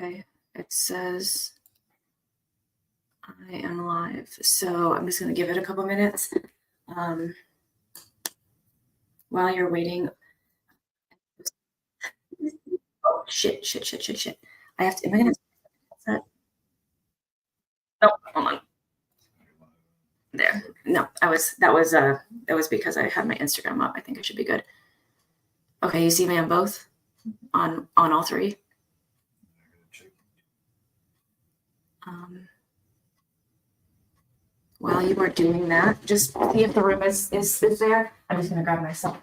Okay, it says I am live. So I'm just going to give it a couple minutes. While you're waiting. Oh, shit. I have to, am I going to, no, hold on. There. No, that was because I had my Instagram up. I think I should be good. Okay, you see me on both? On all three? While you are doing that, just see if the room is there. I'm just gonna grab myself.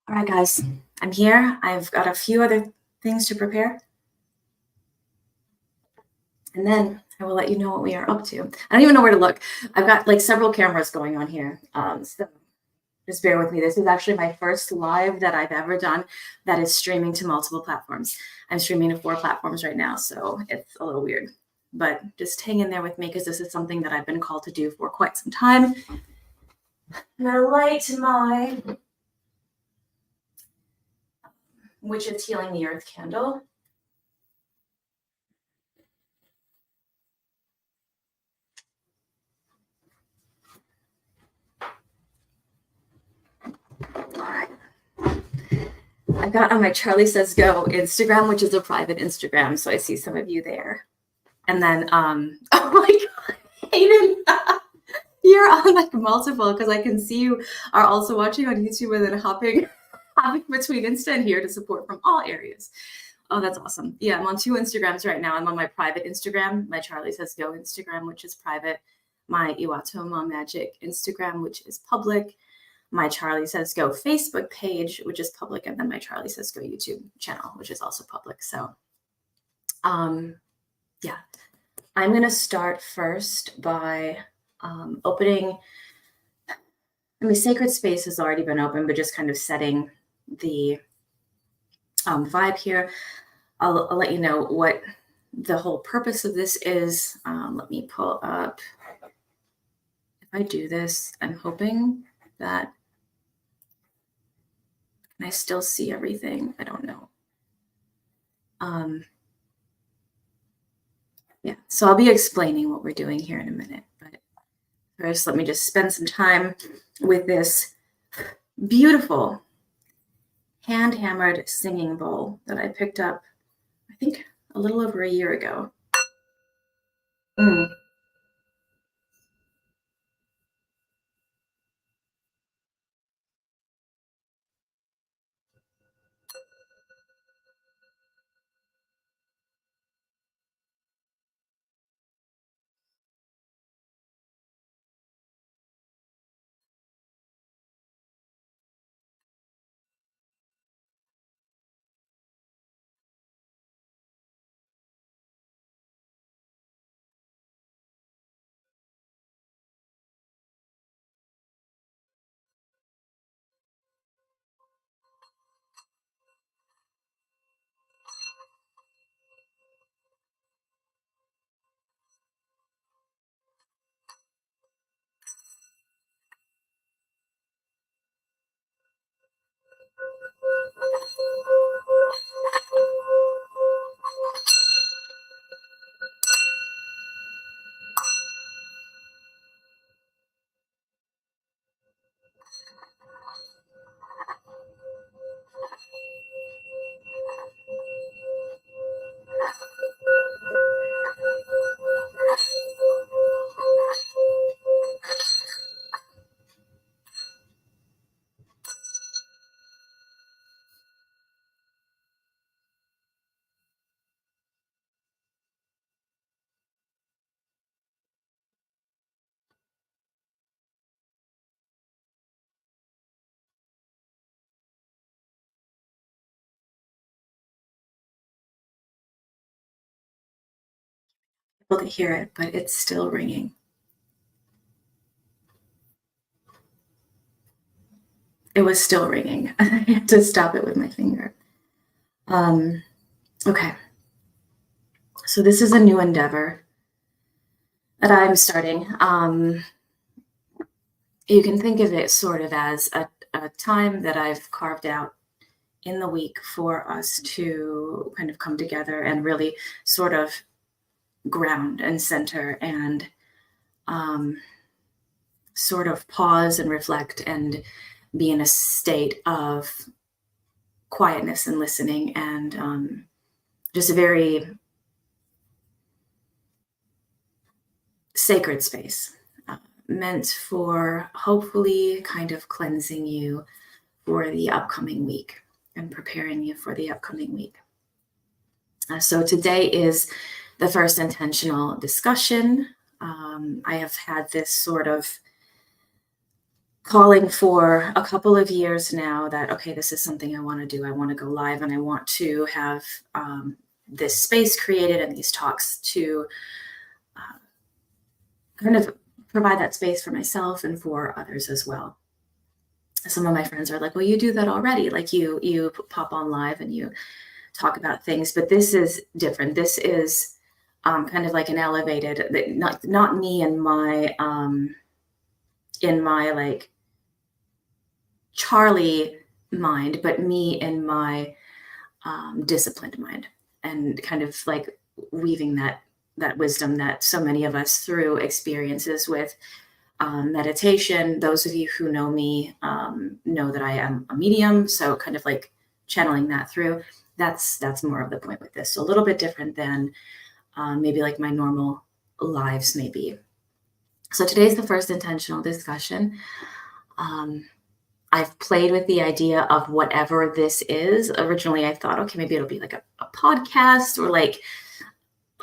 All right, guys, I'm here. I've got a few other things to prepare. And then I will let you know what we are up to. I don't even know where to look. I've got like several cameras going on here. So just bear with me. This is actually my first live that I've ever done that is streaming to multiple platforms. I'm streaming to 4 platforms right now, so it's a little weird. But just hang in there with me because this is something that I've been called to do for quite some time. I'm gonna light my which is Healing the Earth candle. All right. I've got on my Charlie Says Go Instagram, which is a private Instagram, so I see some of you there. And then, oh my God, Hayden, you're on like multiple because I can see you are also watching on YouTube and then hopping between Insta and here to support from all areas. Oh, that's awesome. Yeah, I'm on 2 Instagrams right now. I'm on my private Instagram, my Charlie Says Go Instagram, which is private, my Iwatoma Magic Instagram, which is public, my Charlie Says Go Facebook page, which is public, and then my Charlie Says Go YouTube channel, which is also public. So, yeah, I'm going to start first by opening. I mean, Sacred Space has already been open, but just kind of setting the vibe here. I'll let you know what the whole purpose of this is. Let me pull up. If I do this, I'm hoping that can I still see everything? I don't know. Yeah, so I'll be explaining what we're doing here in a minute. But first, let me just spend some time with this beautiful hand-hammered singing bowl that I picked up, I think, a little over a year ago. able to hear it, but it's still ringing. It was still ringing. I had to stop it with my finger. Okay. So this is a new endeavor that I'm starting. You can think of it sort of as a time that I've carved out in the week for us to kind of come together and really sort of ground and center and sort of pause and reflect and be in a state of quietness and listening and just a very sacred space meant for hopefully kind of cleansing you for the upcoming week and preparing you for the upcoming week. So today is the first intentional discussion. I have had this sort of calling for a couple of years now that, okay, this is something I want to do. I want to go live and I want to have this space created and these talks to kind of provide that space for myself and for others as well. Some of my friends are like, well, you do that already. Like you pop on live and you talk about things, but this is different. This is kind of like an elevated, not me in my like Charlie mind, but me in my disciplined mind, and kind of like weaving that wisdom that so many of us through experiences with meditation. Those of you who know me know that I am a medium, so kind of like channeling that through. That's more of the point with this. So a little bit different than maybe like my normal lives may be. So today's the first intentional discussion. I've played with the idea of whatever this is. Originally, I thought, okay, maybe it'll be like a podcast or like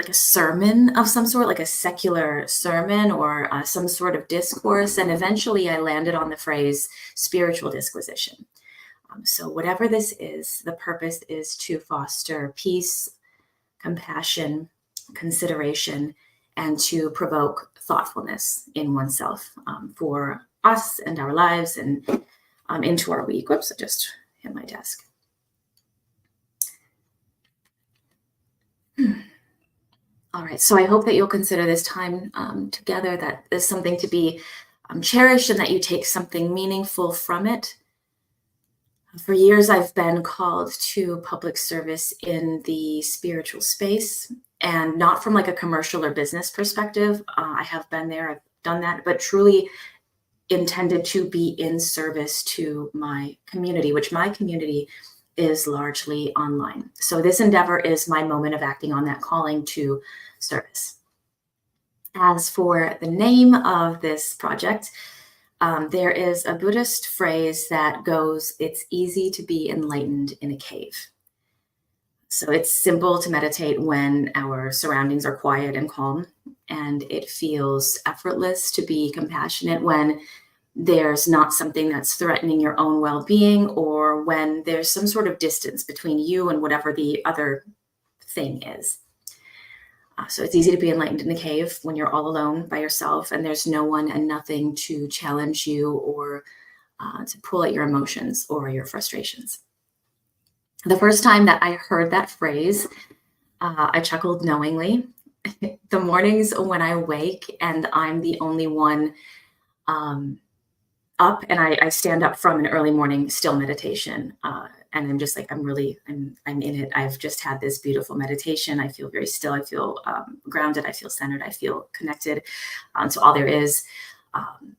a sermon of some sort, like a secular sermon or some sort of discourse. And eventually I landed on the phrase spiritual disquisition. So whatever this is, the purpose is to foster peace, compassion, consideration, and to provoke thoughtfulness in oneself for us and our lives and into our week. Whoops, I just hit my desk. All right, so I hope that you'll consider this time together, that is something to be cherished and that you take something meaningful from it. For years, I've been called to public service in the spiritual space, and not from like a commercial or business perspective. I have been there, I've done that, but truly intended to be in service to my community, which my community is largely online. So this endeavor is my moment of acting on that calling to service. As for the name of this project, there is a Buddhist phrase that goes, it's easy to be enlightened in a cave. So it's simple to meditate when our surroundings are quiet and calm, and it feels effortless to be compassionate when there's not something that's threatening your own well-being, or when there's some sort of distance between you and whatever the other thing is. So it's easy to be enlightened in the cave when you're all alone by yourself and there's no one and nothing to challenge you or to pull at your emotions or your frustrations. The first time that I heard that phrase, I chuckled knowingly. The mornings when I wake and I'm the only one up, and I stand up from an early morning still meditation, and I'm just like, I'm in it. I've just had this beautiful meditation. I feel very still. I feel grounded. I feel centered. I feel connected to all there is.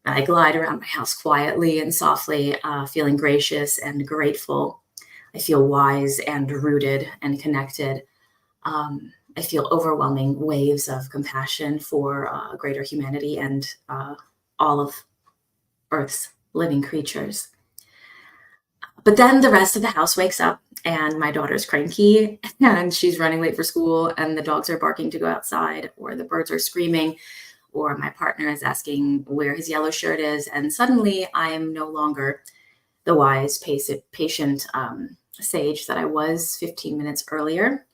I glide around my house quietly and softly, feeling gracious and grateful. I feel wise and rooted and connected. I feel overwhelming waves of compassion for greater humanity and all of Earth's living creatures. But then the rest of the house wakes up and my daughter's cranky and she's running late for school and the dogs are barking to go outside, or the birds are screaming, or my partner is asking where his yellow shirt is. And suddenly I'm no longer the wise, patient sage that I was 15 minutes earlier.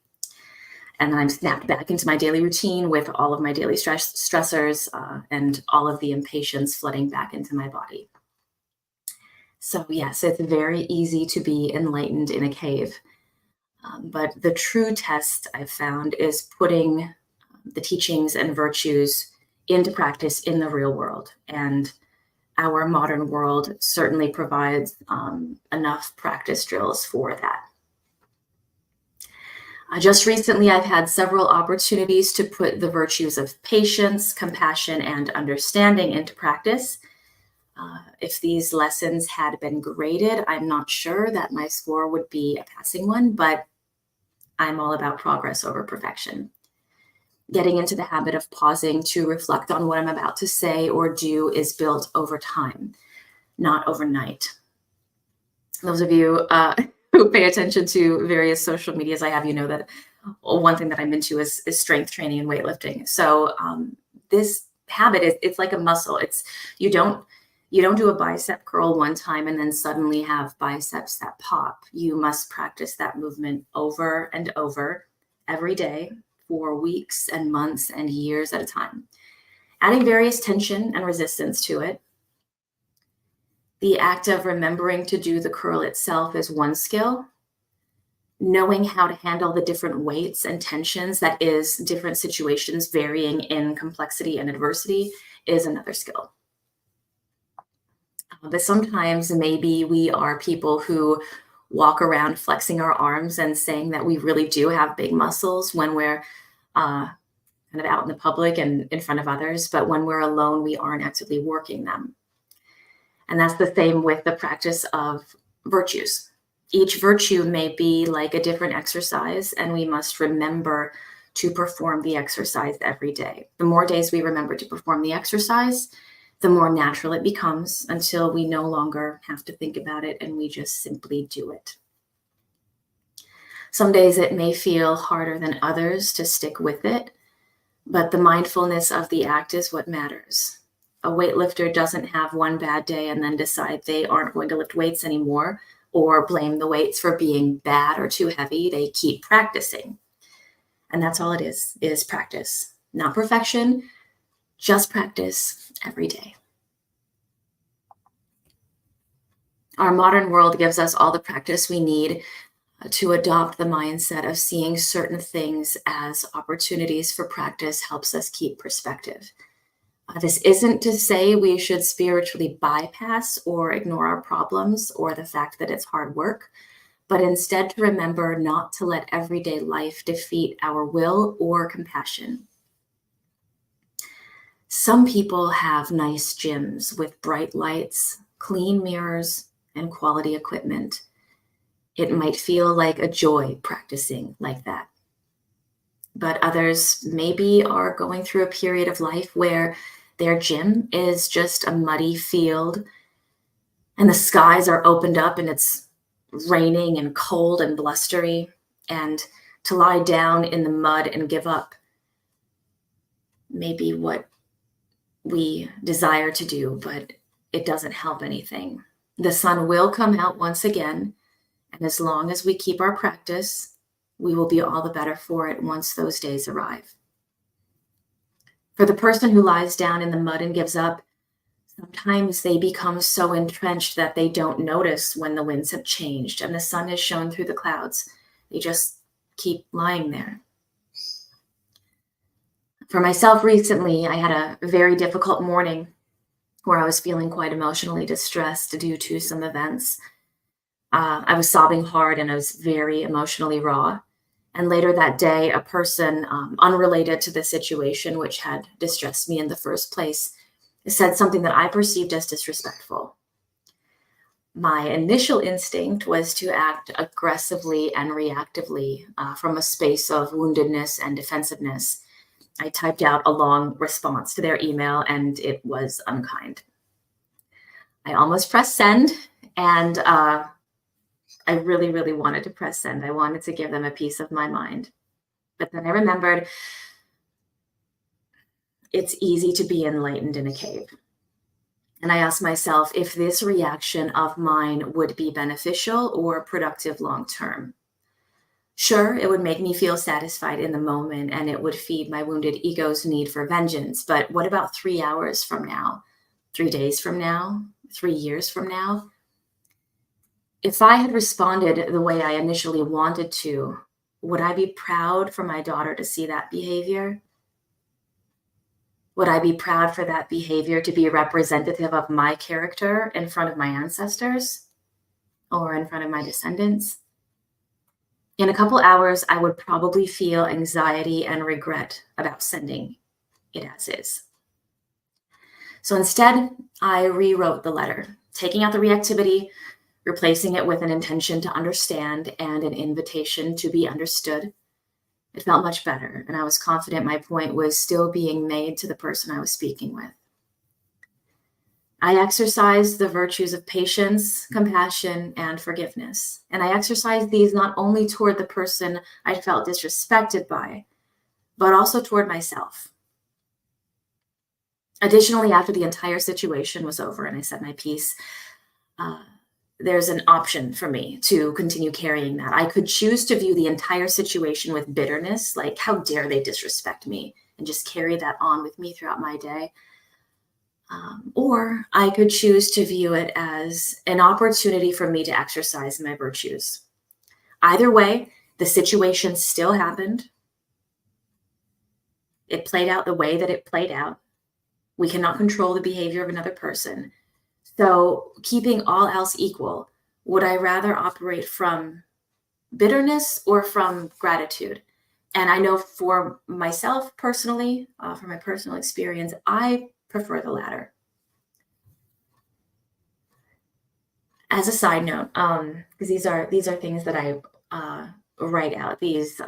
And then I'm snapped back into my daily routine with all of my daily stressors and all of the impatience flooding back into my body. So yes, it's very easy to be enlightened in a cave. But the true test I've found is putting the teachings and virtues into practice in the real world. And our modern world certainly provides enough practice drills for that. Just recently, I've had several opportunities to put the virtues of patience, compassion, and understanding into practice. If these lessons had been graded, I'm not sure that my score would be a passing one, but I'm all about progress over perfection. Getting into the habit of pausing to reflect on what I'm about to say or do is built over time, not overnight. Those of you who pay attention to various social medias I have, you know that one thing that I'm into is strength training and weightlifting. So this habit it's like a muscle. It's you don't do a bicep curl one time and then suddenly have biceps that pop. You must practice that movement over and over every day for weeks and months and years at a time, adding various tension and resistance to it. The act of remembering to do the curl itself is one skill. Knowing how to handle the different weights and tensions, that is, different situations varying in complexity and adversity, is another skill. But sometimes maybe we are people who walk around flexing our arms and saying that we really do have big muscles when we're kind of out in the public and in front of others, but when we're alone, we aren't actively working them. And that's the same with the practice of virtues. Each virtue may be like a different exercise, and we must remember to perform the exercise every day. The more days we remember to perform the exercise, the more natural it becomes until we no longer have to think about it and we just simply do it. Some days it may feel harder than others to stick with it, but the mindfulness of the act is what matters. A weightlifter doesn't have one bad day and then decide they aren't going to lift weights anymore or blame the weights for being bad or too heavy. They keep practicing. And that's all it is practice. Not perfection, just practice every day. Our modern world gives us all the practice we need to adopt the mindset of seeing certain things as opportunities for practice helps us keep perspective. This isn't to say we should spiritually bypass or ignore our problems or the fact that it's hard work, but instead to remember not to let everyday life defeat our will or compassion. Some people have nice gyms with bright lights, clean mirrors, and quality equipment. It might feel like a joy practicing like that. But others maybe are going through a period of life where their gym is just a muddy field and the skies are opened up and it's raining and cold and blustery, and to lie down in the mud and give up may be what we desire to do, but it doesn't help anything. The sun will come out once again, and as long as we keep our practice, we will be all the better for it once those days arrive. For the person who lies down in the mud and gives up, sometimes they become so entrenched that they don't notice when the winds have changed and the sun has shone through the clouds. They just keep lying there. For myself recently, I had a very difficult morning where I was feeling quite emotionally distressed due to some events. I was sobbing hard and I was very emotionally raw. And later that day, a person unrelated to the situation, which had distressed me in the first place, said something that I perceived as disrespectful. My initial instinct was to act aggressively and reactively from a space of woundedness and defensiveness. I typed out a long response to their email, and it was unkind. I almost pressed send, and I really, really wanted to press send. I wanted to give them a piece of my mind. But then I remembered it's easy to be enlightened in a cave. And I asked myself if this reaction of mine would be beneficial or productive long term. Sure, it would make me feel satisfied in the moment and it would feed my wounded ego's need for vengeance. But what about 3 hours from now, 3 days from now, 3 years from now? If I had responded the way I initially wanted to, would I be proud for my daughter to see that behavior? Would I be proud for that behavior to be representative of my character in front of my ancestors or in front of my descendants? In a couple hours, I would probably feel anxiety and regret about sending it as is. So instead, I rewrote the letter, taking out the reactivity, replacing it with an intention to understand and an invitation to be understood. It felt much better, and I was confident my point was still being made to the person I was speaking with. I exercised the virtues of patience, compassion, and forgiveness. And I exercised these not only toward the person I felt disrespected by, but also toward myself. Additionally, after the entire situation was over and I said my piece, there's an option for me to continue carrying that. I could choose to view the entire situation with bitterness, like, how dare they disrespect me, and just carry that on with me throughout my day. Or I could choose to view it as an opportunity for me to exercise my virtues. Either way, the situation still happened. It played out the way that it played out. We cannot control the behavior of another person. So, keeping all else equal, would I rather operate from bitterness or from gratitude? And I know for myself personally, from my personal experience, I prefer the latter. As a side note, because these are things that I write out, these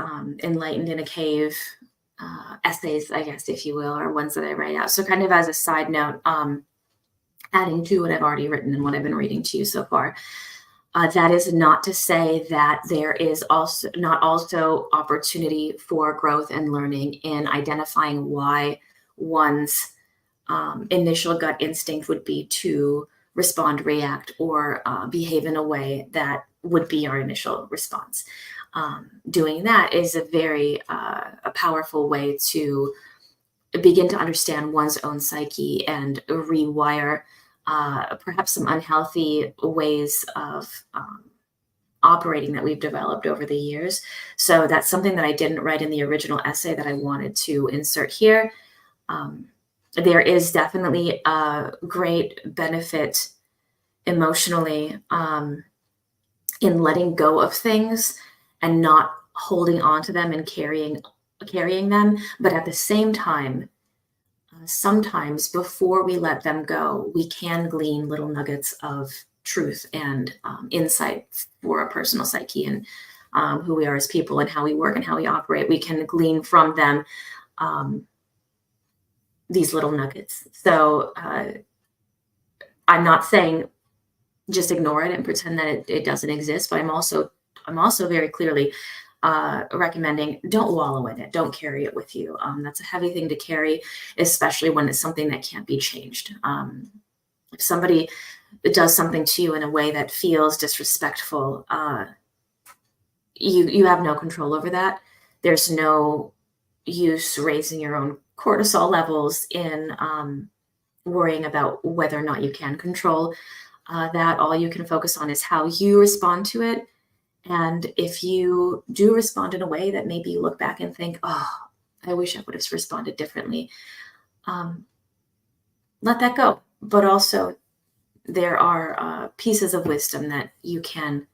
enlightened in a cave essays, I guess, if you will, are ones that I write out. So kind of as a side note, adding to what I've already written and what I've been reading to you so far. That is not to say that there is not also opportunity for growth and learning in identifying why one's initial gut instinct would be to respond, react, or behave in a way that would be our initial response. Doing that is a very a powerful way to begin to understand one's own psyche and rewire perhaps some unhealthy ways of operating that we've developed over the years. So that's something that I didn't write in the original essay that I wanted to insert here. There is definitely a great benefit emotionally in letting go of things and not holding on to them and carrying them. But at the same time, sometimes before we let them go, we can glean little nuggets of truth and insight for a personal psyche and who we are as people and how we work and how we operate. We can glean from them these little nuggets. So I'm not saying just ignore it and pretend that it doesn't exist, but I'm also very clearly recommending don't wallow in it, don't carry it with you. That's a heavy thing to carry, especially when it's something that can't be changed. If somebody does something to you in a way that feels disrespectful, you have no control over that. There's no use raising your own cortisol levels in worrying about whether or not you can control that. All you can focus on is how you respond to it. And if you do respond in a way that maybe you look back and think, oh, I wish I would have responded differently, let that go. But also, there are pieces of wisdom that you can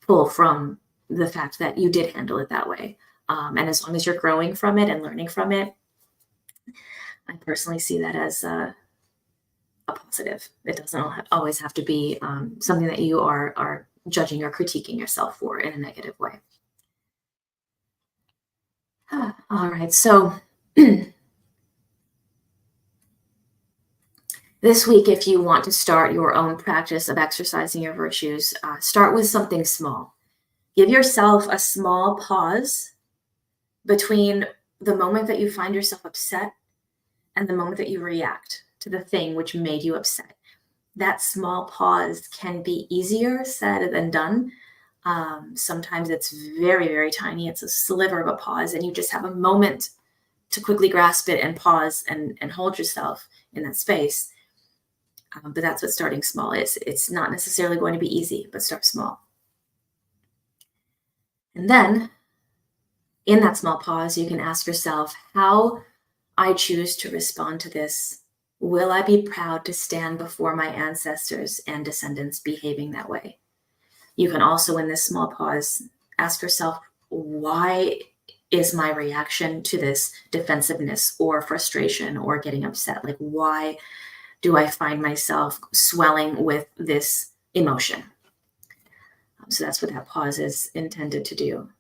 pull from the fact that you did handle it that way. And as long as you're growing from it and learning from it, I personally see that as a positive. It doesn't always have to be something that you are judging or critiquing yourself for in a negative way. All right, so this week, if you want to start your own practice of exercising your virtues, start with something small. Give yourself a small pause between the moment that you find yourself upset and the moment that you react to the thing which made you upset. That small pause can be easier said than done. Sometimes it's very, very tiny. It's a sliver of a pause, and you just have a moment to quickly grasp it and pause and hold yourself in that space. But that's what starting small is. It's not necessarily going to be easy, but start small. And then in that small pause, you can ask yourself how I choose to respond to this. Will I be proud to stand before my ancestors and descendants behaving that way? You can also, in this small pause, ask yourself, why is my reaction to this defensiveness or frustration or getting upset? Like, why do I find myself swelling with this emotion? So that's what that pause is intended to do.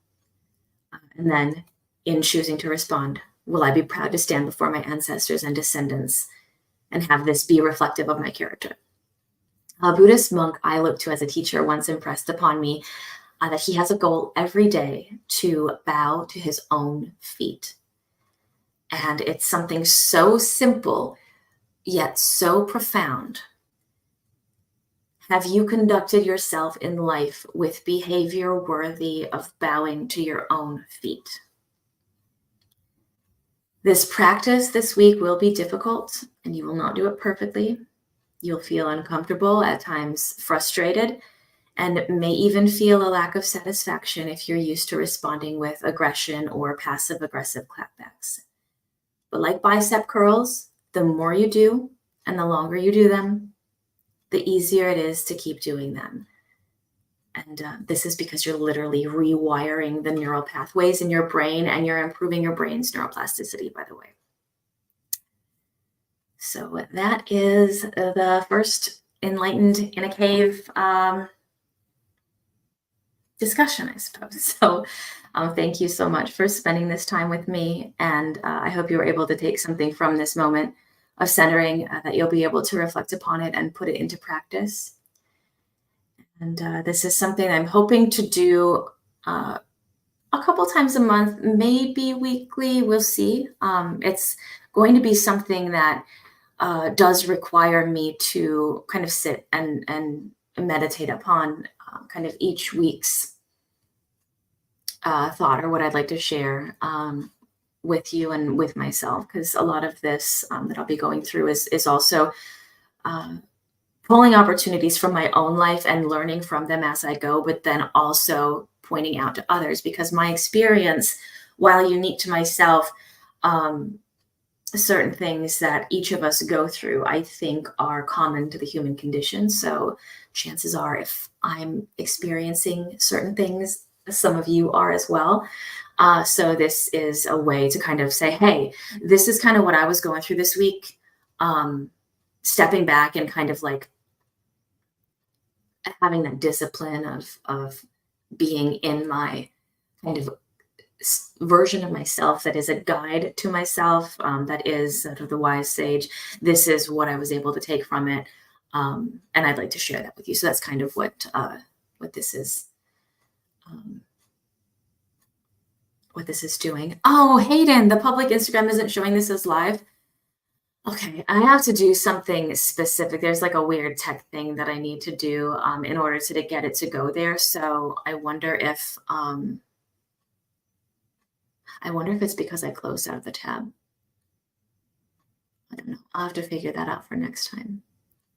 And then in choosing to respond, will I be proud to stand before my ancestors and descendants and have this be reflective of my character? A Buddhist monk I looked to as a teacher once impressed upon me that he has a goal every day to bow to his own feet. And it's something so simple, yet so profound. Have you conducted yourself in life with behavior worthy of bowing to your own feet? This practice this week will be difficult, and you will not do it perfectly. You'll feel uncomfortable, at times frustrated, and may even feel a lack of satisfaction if you're used to responding with aggression or passive-aggressive clapbacks. But like bicep curls, the more you do and the longer you do them, the easier it is to keep doing them. And this is because you're literally rewiring the neural pathways in your brain, and you're improving your brain's neuroplasticity, by the way. So that is the first Enlightened in a Cave discussion, I suppose. So thank you so much for spending this time with me. And I hope you were able to take something from this moment of centering, that you'll be able to reflect upon it and put it into practice. And this is something I'm hoping to do a couple times a month, maybe weekly. We'll see. It's going to be something that does require me to kind of sit and meditate upon kind of each week's thought, or what I'd like to share with you and with myself, because a lot of this that I'll be going through is also pulling opportunities from my own life and learning from them as I go, but then also pointing out to others, because my experience, while unique to myself, certain things that each of us go through, I think, are common to the human condition. So chances are, if I'm experiencing certain things, some of you are as well. So this is a way to kind of say, hey, this is kind of what I was going through this week. Stepping back and kind of like having that discipline of being in my kind of version of myself that is a guide to myself, that is sort of the wise sage. This is what I was able to take from it, and I'd like to share that with you. So that's kind of what this is. What this is doing. Oh, Hayden, the public Instagram isn't showing this as live. Okay, I have to do something specific. There's like a weird tech thing that I need to do in order to get it to go there. So I wonder if it's because I closed out the tab. I don't know. I'll have to figure that out for next time.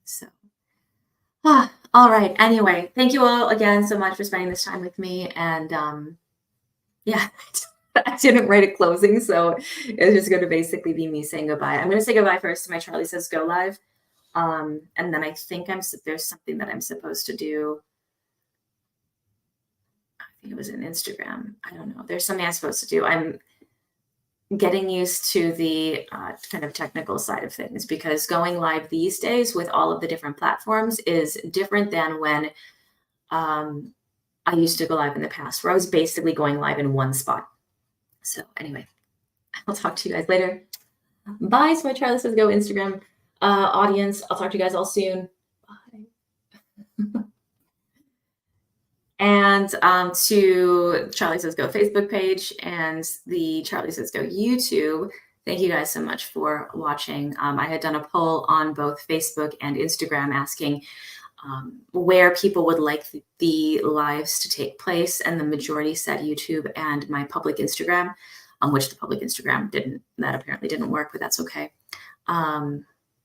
So, all right. Anyway, thank you all again so much for spending this time with me. And yeah, I didn't write a closing, so it's just going to basically be me saying goodbye. I'm going to say goodbye first to my Charlie Says Go live. And then I think there's something that I'm supposed to do. I think it was an Instagram. I don't know. There's something I'm supposed to do. I'm getting used to the kind of technical side of things, because going live these days with all of the different platforms is different than when I used to go live in the past, where I was basically going live in one spot. So anyway, I'll talk to you guys later. Bye. So my Charlie Says Go Instagram audience. I'll talk to you guys all soon. Bye. And to Charlie Says Go Facebook page and the Charlie Says Go YouTube, thank you guys so much for watching. I had done a poll on both Facebook and Instagram asking where people would like the lives to take place, and the majority said YouTube and my public Instagram, which the public Instagram apparently didn't work, but that's okay.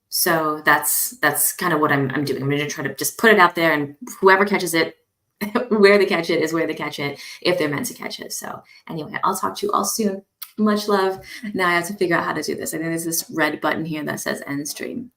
So that's kind of what I'm doing. I'm going to try to just put it out there, and whoever catches it, where they catch it is where they catch it, if they're meant to catch it. So anyway, I'll talk to you all soon. Much love. Now I have to figure out how to do this. I think there's this red button here that says end stream.